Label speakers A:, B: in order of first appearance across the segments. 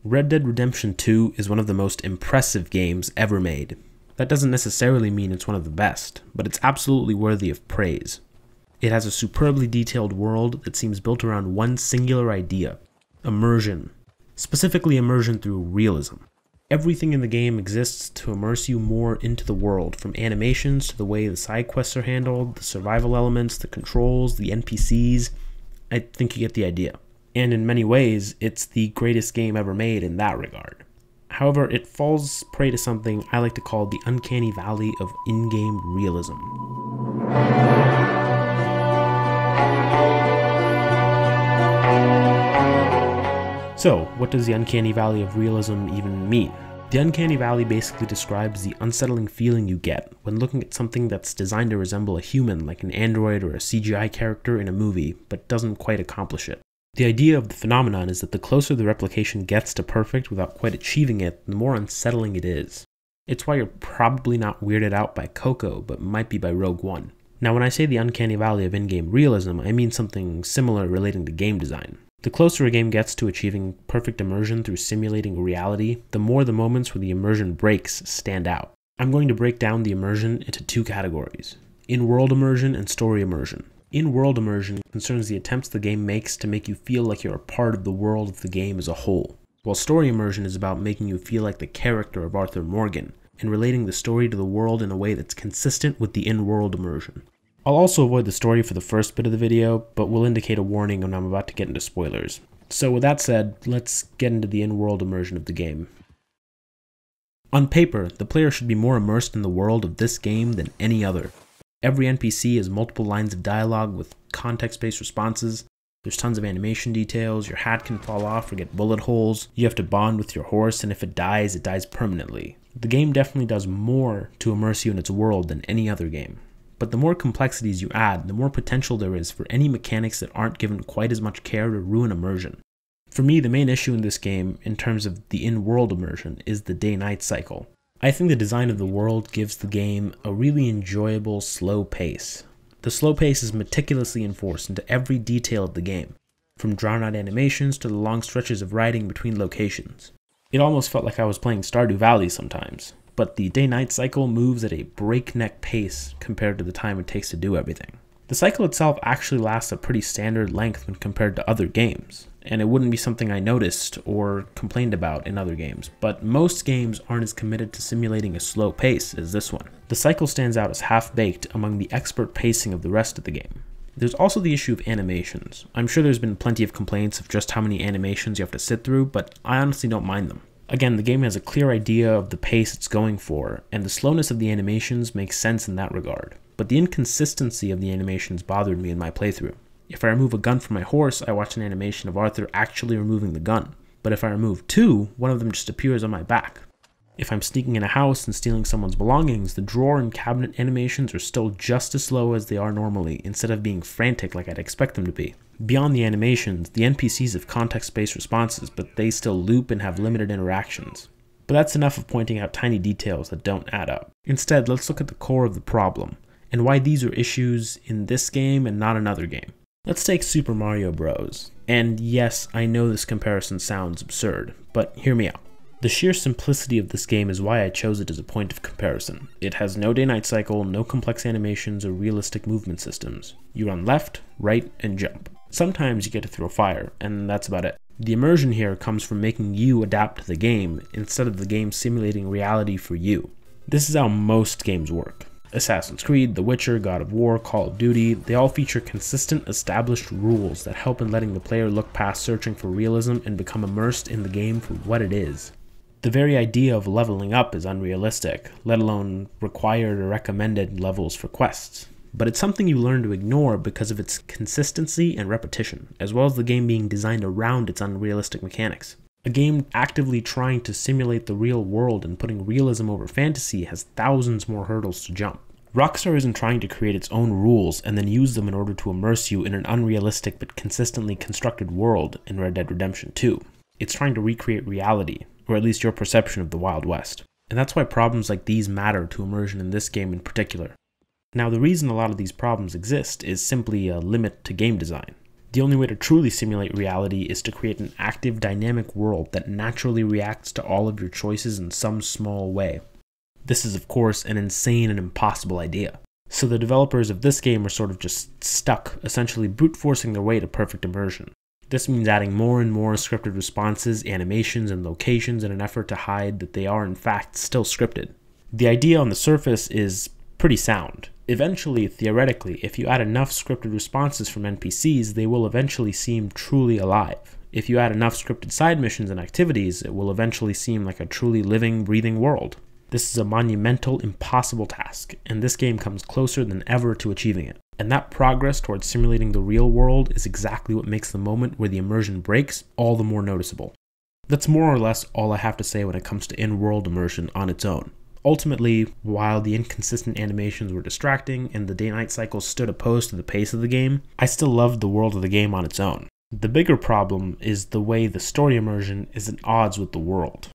A: Red Dead Redemption 2 is one of the most impressive games ever made. That doesn't necessarily mean it's one of the best, but it's absolutely worthy of praise. It has a superbly detailed world that seems built around one singular idea: immersion. Specifically immersion through realism. Everything in the game exists to immerse you more into the world, from animations to the way the side quests are handled, the survival elements, the controls, the NPCs. I think you get the idea. And in many ways, it's the greatest game ever made in that regard. However, it falls prey to something I like to call the uncanny valley of in-game realism. So, what does the uncanny valley of realism even mean? The uncanny valley basically describes the unsettling feeling you get when looking at something that's designed to resemble a human, like an android or a CGI character in a movie, but doesn't quite accomplish it. The idea of the phenomenon is that the closer the replication gets to perfect without quite achieving it, the more unsettling it is. It's why you're probably not weirded out by Coco, but might be by Rogue One. Now, when I say the uncanny valley of in-game realism, I mean something similar relating to game design. The closer a game gets to achieving perfect immersion through simulating reality, the more the moments where the immersion breaks stand out. I'm going to break down the immersion into two categories: in-world immersion and story immersion. In-world immersion concerns the attempts the game makes to make you feel like you're a part of the world of the game as a whole, while story immersion is about making you feel like the character of Arthur Morgan, and relating the story to the world in a way that's consistent with the in-world immersion. I'll also avoid the story for the first bit of the video, but will indicate a warning when I'm about to get into spoilers. So with that said, let's get into the in-world immersion of the game. On paper, the player should be more immersed in the world of this game than any other. Every NPC has multiple lines of dialogue with context-based responses. There's tons of animation details, your hat can fall off or get bullet holes, you have to bond with your horse, and if it dies permanently. The game definitely does more to immerse you in its world than any other game. But the more complexities you add, the more potential there is for any mechanics that aren't given quite as much care to ruin immersion. For me, the main issue in this game, in terms of the in-world immersion, is the day-night cycle. I think the design of the world gives the game a really enjoyable, slow pace. The slow pace is meticulously enforced into every detail of the game, from drawn-out animations to the long stretches of riding between locations. It almost felt like I was playing Stardew Valley sometimes. But the day-night cycle moves at a breakneck pace compared to the time it takes to do everything. The cycle itself actually lasts a pretty standard length when compared to other games, and it wouldn't be something I noticed or complained about in other games, but most games aren't as committed to simulating a slow pace as this one. The cycle stands out as half-baked among the expert pacing of the rest of the game. There's also the issue of animations. I'm sure there's been plenty of complaints of just how many animations you have to sit through, but I honestly don't mind them. Again, the game has a clear idea of the pace it's going for, and the slowness of the animations makes sense in that regard. But the inconsistency of the animations bothered me in my playthrough. If I remove a gun from my horse, I watch an animation of Arthur actually removing the gun. But if I remove two, one of them just appears on my back. If I'm sneaking in a house and stealing someone's belongings, the drawer and cabinet animations are still just as slow as they are normally, instead of being frantic like I'd expect them to be. Beyond the animations, the NPCs have context-based responses, but they still loop and have limited interactions. But that's enough of pointing out tiny details that don't add up. Instead, let's look at the core of the problem, and why these are issues in this game and not another game. Let's take Super Mario Bros. And yes, I know this comparison sounds absurd, but hear me out. The sheer simplicity of this game is why I chose it as a point of comparison. It has no day-night cycle, no complex animations or realistic movement systems. You run left, right, and jump. Sometimes you get to throw fire, and that's about it. The immersion here comes from making you adapt to the game, instead of the game simulating reality for you. This is how most games work. Assassin's Creed, The Witcher, God of War, Call of Duty, they all feature consistent, established rules that help in letting the player look past searching for realism and become immersed in the game for what it is. The very idea of leveling up is unrealistic, let alone required or recommended levels for quests. But it's something you learn to ignore because of its consistency and repetition, as well as the game being designed around its unrealistic mechanics. A game actively trying to simulate the real world and putting realism over fantasy has thousands more hurdles to jump. Rockstar isn't trying to create its own rules and then use them in order to immerse you in an unrealistic but consistently constructed world in Red Dead Redemption 2. It's trying to recreate reality, or at least your perception of the Wild West. And that's why problems like these matter to immersion in this game in particular. Now, the reason a lot of these problems exist is simply a limit to game design. The only way to truly simulate reality is to create an active, dynamic world that naturally reacts to all of your choices in some small way. This is, of course, an insane and impossible idea. So the developers of this game are sort of just stuck, essentially brute forcing their way to perfect immersion. This means adding more and more scripted responses, animations, and locations in an effort to hide that they are in fact still scripted. The idea on the surface is pretty sound. Eventually, theoretically, if you add enough scripted responses from NPCs, they will eventually seem truly alive. If you add enough scripted side missions and activities, it will eventually seem like a truly living, breathing world. This is a monumental, impossible task, and this game comes closer than ever to achieving it. And that progress towards simulating the real world is exactly what makes the moment where the immersion breaks all the more noticeable. That's more or less all I have to say when it comes to in-world immersion on its own. Ultimately, while the inconsistent animations were distracting and the day-night cycles stood opposed to the pace of the game, I still loved the world of the game on its own. The bigger problem is the way the story immersion is at odds with the world.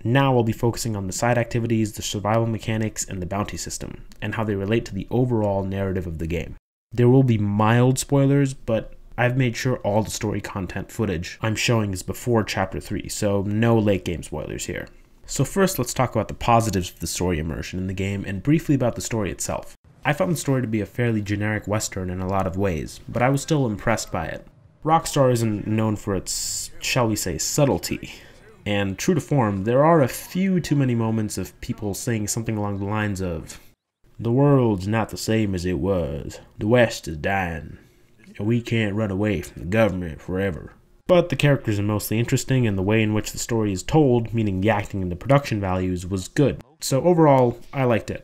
A: Now I'll be focusing on the side activities, the survival mechanics, and the bounty system, and how they relate to the overall narrative of the game. There will be mild spoilers, but I've made sure all the story content footage I'm showing is before Chapter 3, so no late game spoilers here. So first, let's talk about the positives of the story immersion in the game and briefly about the story itself. I found the story to be a fairly generic western in a lot of ways, but I was still impressed by it. Rockstar isn't known for its, shall we say, subtlety. And true to form, there are a few too many moments of people saying something along the lines of, "The world's not the same as it was. The West is dying. And we can't run away from the government forever." But the characters are mostly interesting, and the way in which the story is told, meaning the acting and the production values, was good. So overall, I liked it.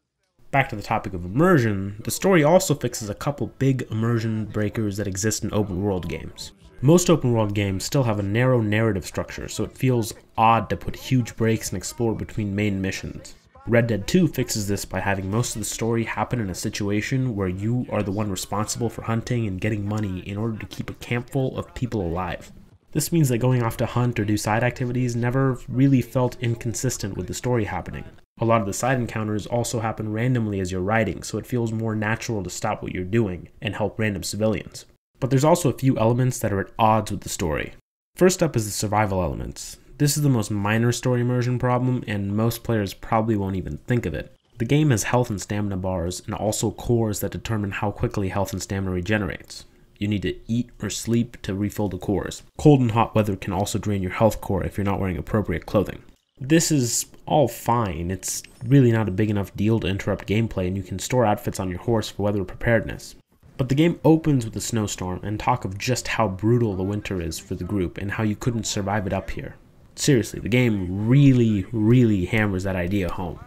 A: Back to the topic of immersion, the story also fixes a couple big immersion breakers that exist in open world games. Most open world games still have a narrow narrative structure, so it feels odd to put huge breaks and explore between main missions. Red Dead 2 fixes this by having most of the story happen in a situation where you are the one responsible for hunting and getting money in order to keep a camp full of people alive. This means that going off to hunt or do side activities never really felt inconsistent with the story happening. A lot of the side encounters also happen randomly as you're riding, so it feels more natural to stop what you're doing and help random civilians. But there's also a few elements that are at odds with the story. First up is the survival elements. This is the most minor story immersion problem, and most players probably won't even think of it. The game has health and stamina bars, and also cores that determine how quickly health and stamina regenerates. You need to eat or sleep to refill the cores. Cold and hot weather can also drain your health core if you're not wearing appropriate clothing. This is all fine. It's really not a big enough deal to interrupt gameplay, and you can store outfits on your horse for weather preparedness. But the game opens with a snowstorm and talk of just how brutal the winter is for the group and how you couldn't survive it up here. Seriously, the game really hammers that idea home.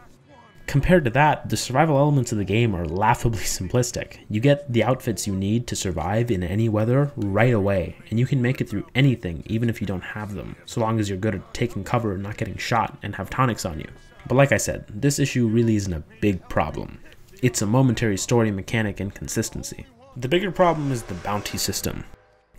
A: Compared to that, the survival elements of the game are laughably simplistic. You get the outfits you need to survive in any weather right away, and you can make it through anything even if you don't have them, so long as you're good at taking cover and not getting shot and have tonics on you. But like I said, this issue really isn't a big problem. It's a momentary story mechanic inconsistency. The bigger problem is the bounty system.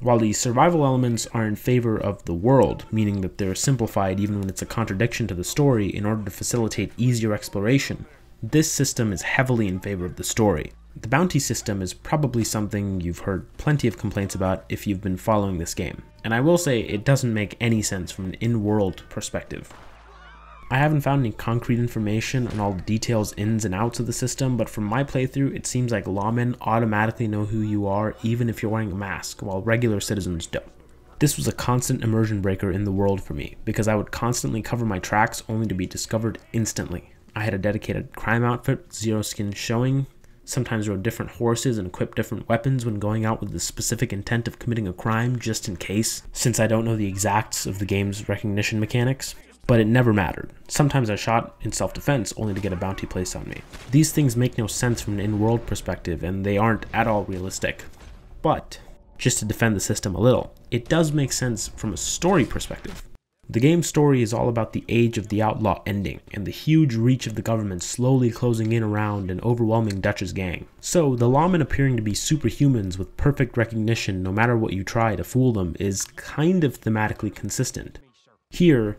A: While the survival elements are in favor of the world, meaning that they're simplified even when it's a contradiction to the story in order to facilitate easier exploration, this system is heavily in favor of the story. The bounty system is probably something you've heard plenty of complaints about if you've been following this game, and I will say it doesn't make any sense from an in-world perspective. I haven't found any concrete information on all the details, ins and outs of the system, but from my playthrough, it seems like lawmen automatically know who you are even if you're wearing a mask, while regular citizens don't. This was a constant immersion breaker in the world for me, because I would constantly cover my tracks only to be discovered instantly. I had a dedicated crime outfit, zero skin showing, sometimes rode different horses and equipped different weapons when going out with the specific intent of committing a crime just in case, since I don't know the exacts of the game's recognition mechanics. But it never mattered. Sometimes I shot in self-defense only to get a bounty placed on me. These things make no sense from an in-world perspective, and they aren't at all realistic. But, just to defend the system a little, it does make sense from a story perspective. The game's story is all about the age of the outlaw ending, and the huge reach of the government slowly closing in around and overwhelming Dutch's gang. So, the lawmen appearing to be superhumans with perfect recognition no matter what you try to fool them is kind of thematically consistent. Here,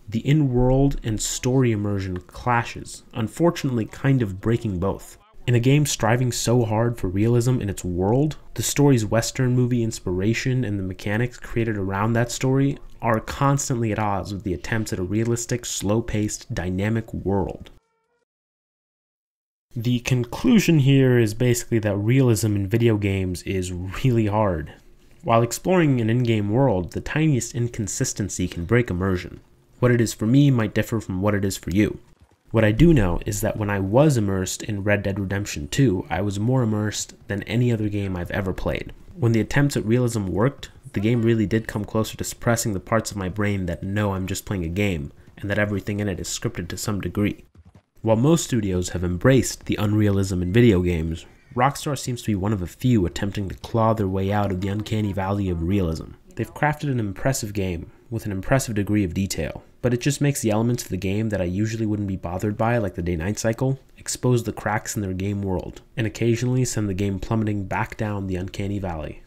A: the in-world and story immersion clashes, unfortunately kind of breaking both. In a game striving so hard for realism in its world, the story's Western movie inspiration and the mechanics created around that story are constantly at odds with the attempts at a realistic, slow-paced, dynamic world. The conclusion here is basically that realism in video games is really hard. While exploring an in-game world, the tiniest inconsistency can break immersion. What it is for me might differ from what it is for you. What I do know is that when I was immersed in Red Dead Redemption 2, I was more immersed than any other game I've ever played. When the attempts at realism worked, the game really did come closer to suppressing the parts of my brain that know I'm just playing a game, and that everything in it is scripted to some degree. While most studios have embraced the unrealism in video games, Rockstar seems to be one of a few attempting to claw their way out of the uncanny valley of realism. They've crafted an impressive game with an impressive degree of detail, but it just makes the elements of the game that I usually wouldn't be bothered by, like the day-night cycle, expose the cracks in their game world, and occasionally send the game plummeting back down the uncanny valley.